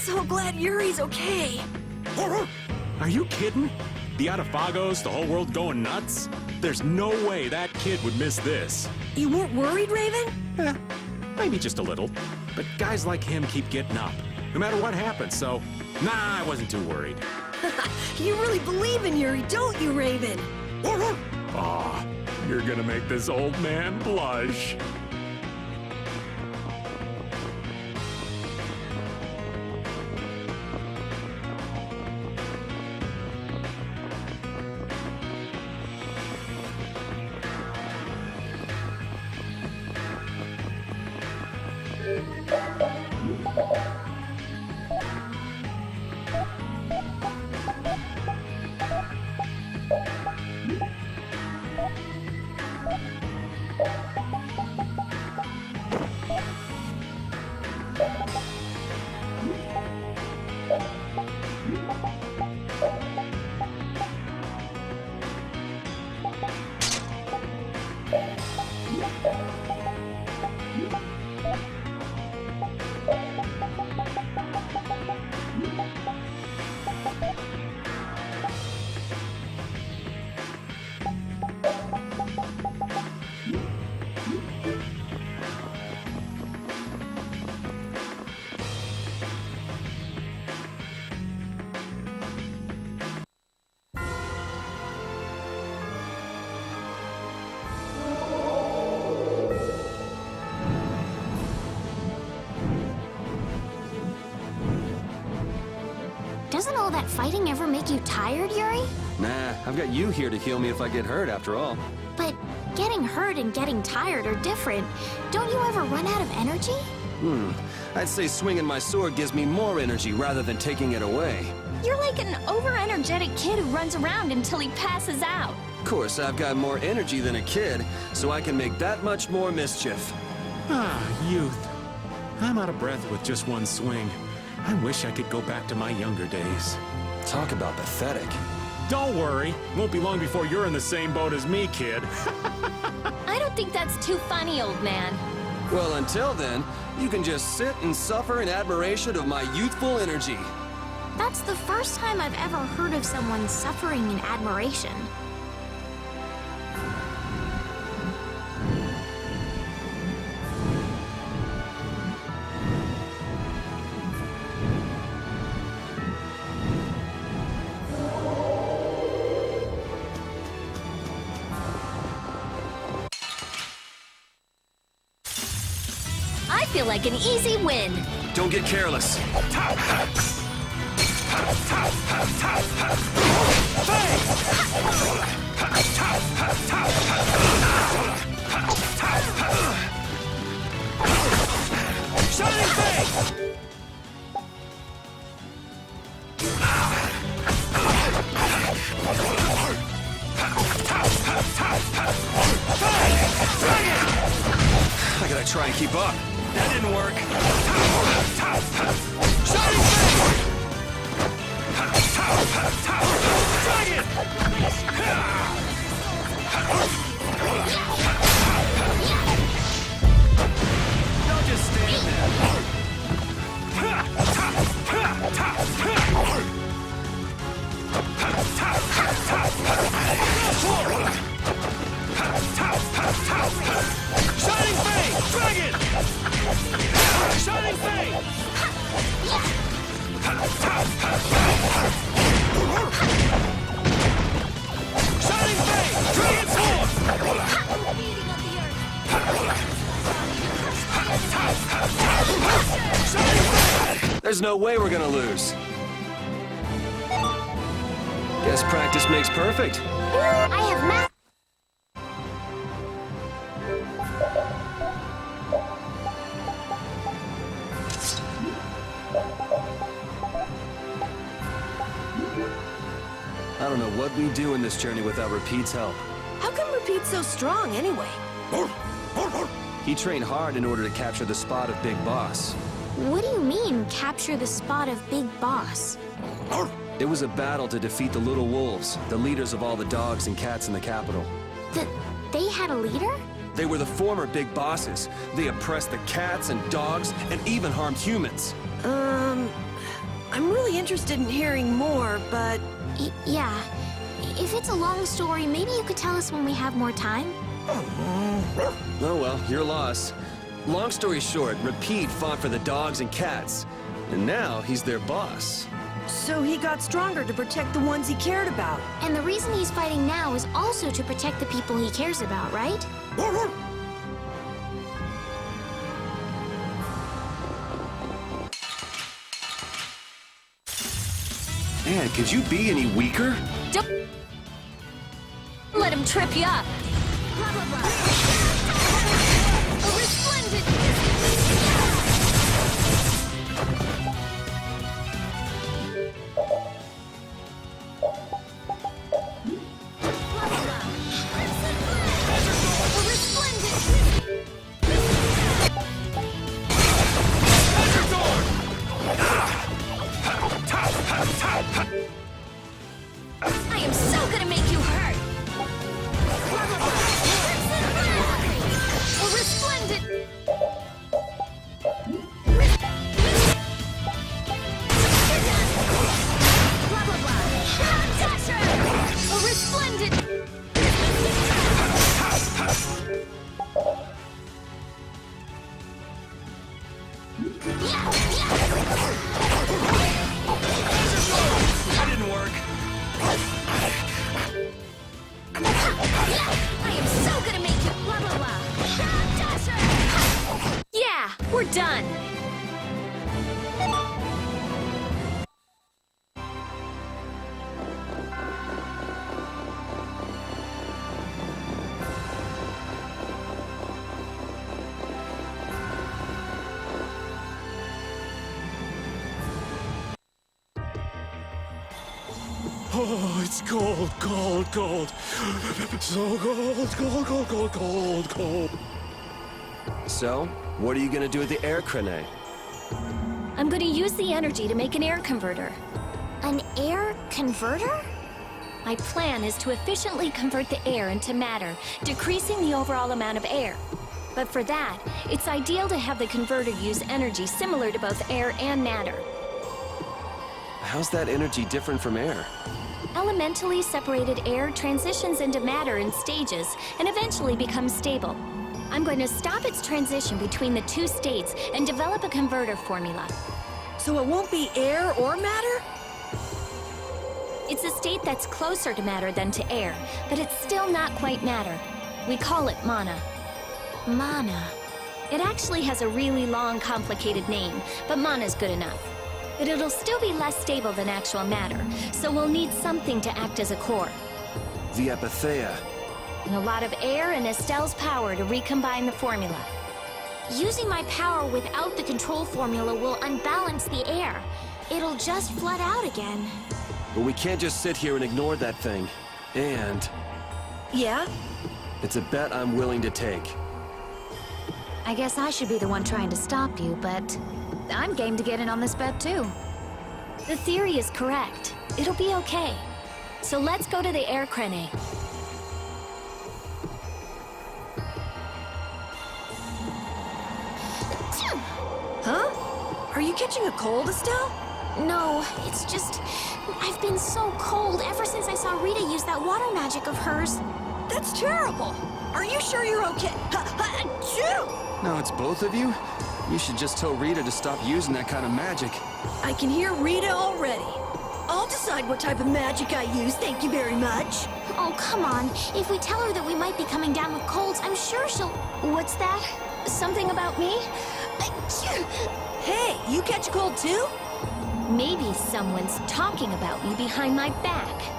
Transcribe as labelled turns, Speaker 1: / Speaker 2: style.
Speaker 1: so glad Yuri's okay.
Speaker 2: Are you kidding? The Atafagos, the whole world going nuts? There's no way that kid would miss this.
Speaker 1: You weren't worried, Raven?
Speaker 2: Eh, maybe just a little. But guys like him keep getting up, no matter what happens, so... Nah, I wasn't too worried.
Speaker 1: You really believe in Yuri, don't you, Raven?
Speaker 2: Aw, you're gonna make this old man blush.
Speaker 3: Doesn't all that fighting ever make you tired, Yuri?
Speaker 4: Nah, I've got you here to heal me if I get hurt, after all.
Speaker 3: But getting hurt and getting tired are different. Don't you ever run out of energy?
Speaker 4: I'd say swinging my sword gives me more energy rather than taking it away.
Speaker 5: You're like an over-energetic kid who runs around until he passes out.
Speaker 4: Of course, I've got more energy than a kid, so I can make that much more mischief.
Speaker 2: Ah, youth. I'm out of breath with just one swing. I wish I could go back to my younger days.
Speaker 4: Talk about pathetic.
Speaker 2: Don't worry. Won't be long before you're in the same boat as me, kid.
Speaker 5: I don't think that's too funny, old man.
Speaker 4: Well, until then, you can just sit and suffer in admiration of my youthful energy.
Speaker 3: That's the first time I've ever heard of someone suffering in admiration.
Speaker 5: I feel like an easy win.
Speaker 4: Don't get careless. Shining Face! I gotta try and keep up. That didn't work. Shining Face! Dragon! Don't just stand there. Shining Face! Dragon! Shining Face! Shining Face! Dragon Sword! There's no way we're gonna lose. Guess practice makes perfect.
Speaker 3: I have math.
Speaker 4: I don't know what we do in this journey without Repeat's help.
Speaker 1: How come Repeat's so strong, anyway?
Speaker 4: He trained hard in order to capture the spot of Big Boss.
Speaker 3: What do you mean, capture the spot of Big Boss?
Speaker 4: It was a battle to defeat the Little Wolves, the leaders of all the dogs and cats in the capital.
Speaker 3: They had a leader?
Speaker 4: They were the former Big Bosses. They oppressed the cats and dogs and even harmed humans.
Speaker 1: I'm really interested in hearing more, but...
Speaker 3: Yeah. If it's a long story, maybe you could tell us when we have more time?
Speaker 4: Oh well, your loss. Long story short, Repeat fought for the dogs and cats. And now he's their boss.
Speaker 1: So he got stronger to protect the ones he cared about.
Speaker 3: And the reason he's fighting now is also to protect the people he cares about, right?
Speaker 4: Man, could you be any weaker?
Speaker 5: Don't let him trip you up.
Speaker 3: Blah, blah, blah.
Speaker 5: A resplendent. I am so gonna make you hurt! A resplendent! Blah, blah, blah. Dasher! A resplendent!
Speaker 4: That didn't work.
Speaker 5: I am so gonna make you blah blah blah. Dasher! Yeah, we're done.
Speaker 2: Oh, it's cold, cold, cold. So cold, cold, cold, cold, cold, cold.
Speaker 4: So, what are you gonna do with the air crane?
Speaker 5: I'm gonna use the energy to make an air converter.
Speaker 3: An air converter?
Speaker 5: My plan is to efficiently convert the air into matter, decreasing the overall amount of air. But for that, it's ideal to have the converter use energy similar to both air and matter.
Speaker 4: How's that energy different from air?
Speaker 5: Elementally separated air transitions into matter in stages and eventually becomes stable. I'm going to stop its transition between the two states and develop a converter formula.
Speaker 1: So it won't be air or matter?
Speaker 5: It's a state that's closer to matter than to air, but it's still not quite matter. We call it mana.
Speaker 3: Mana.
Speaker 5: It actually has a really long, complicated name, but mana's good enough. But it'll still be less stable than actual matter, so we'll need something to act as a core.
Speaker 4: The Epithea.
Speaker 5: And a lot of air and Estelle's power to recombine the formula.
Speaker 3: Using my power without the control formula will unbalance the air. It'll just flood out again.
Speaker 4: But we can't just sit here and ignore that thing. And
Speaker 1: Yeah?
Speaker 4: it's a bet I'm willing to take.
Speaker 6: I guess I should be the one trying to stop you, but I'm game to get in on this bet too.
Speaker 5: The theory is correct. It'll be okay. So let's go to the air crane.
Speaker 1: Huh? Are you catching a cold, Estelle?
Speaker 3: No, it's just... I've been so cold ever since I saw Rita use that water magic of hers.
Speaker 1: That's terrible. Are you sure you're okay? Achoo!
Speaker 4: No, it's both of you? You should just tell Rita to stop using that kind of magic.
Speaker 1: I can hear Rita already. I'll decide what type of magic I use, thank you very much.
Speaker 3: Oh, come on. If we tell her that we might be coming down with colds, I'm sure she'll...
Speaker 5: What's that? Something about me?
Speaker 3: Achoo!
Speaker 1: Hey, you catch a cold too?
Speaker 5: Maybe someone's talking about me behind my back.